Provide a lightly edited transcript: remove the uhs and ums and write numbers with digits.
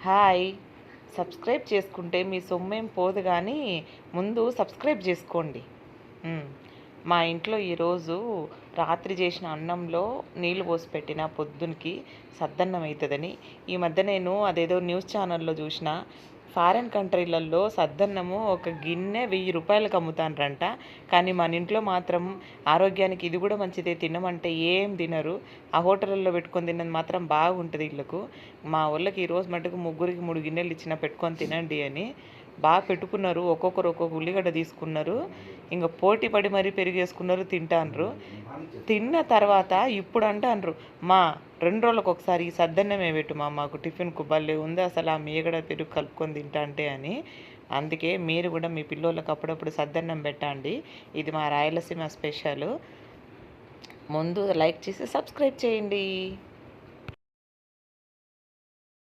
Hi. Subscribe చేసుకుంటే మీ సొమ్మేం పోదు గానీ, ముందు సబ్స్క్రైబ్ జేసుకోండి. హ్మ్. మా ఇంట్లో ఈరోజు రాత్రి చేసిన అన్నంలో నీళ్లు పోసి పెట్టిన పొద్దునకి సద్దన్నం అయితదని. ఈ మధ్య నేను అదేదో న్యూస్ ఛానల్‌లో చూసిన. ఫారిన్ కంట్రీలలో సద్దన్నము ఒక గిన్నె రూ. 1000కి అమ్ముతాండ్రంట. కానీ మన ఇంట్లో మాత్రం ఆరోగ్యానికి ఇది కూడా మంచిదే తినమంటే ఏం తినరు. ఆ హోటళ్ళలో పెట్టుకొని తిన్నది మాత్రం బాగుంటది ఈళ్ళకు. మా వోళ్ళకి ఈరోజు మటుకు ముగ్గురికి 3 గిన్నెలు ఇచ్చిన పెట్టుకొని తినండి అని. బాగా పెట్టుకున్నారు. ఒక్కొక్కరు ఒక్కొక్క ఉల్లిగడ్డ తీసుకున్నారు. ఇంక పోటీ పడి మరీ పెరిగేసుకున్నారు తింటాండ్రు. తిన్న తర్వాత ఇప్పుడు అంటాండ్రు, మా 2 రోజులకు ఒకసారి ఈ సద్దన్నమే పెట్టు మాకు టిఫిన్‌కు భలే ఉంది అసలు ఆ మీగడ పెరుగు కలుపుకొని తింటాంటే అని. అందుకే మీరు కూడా మీ పిల్లోళ్ళకి అప్పుడప్పుడు సద్దన్నం పెట్టండి. ఇది మా రాయలసీమ స్పెషల్. ముందు లైక్ చేసి సబ్స్క్రైబ్ చేయండి.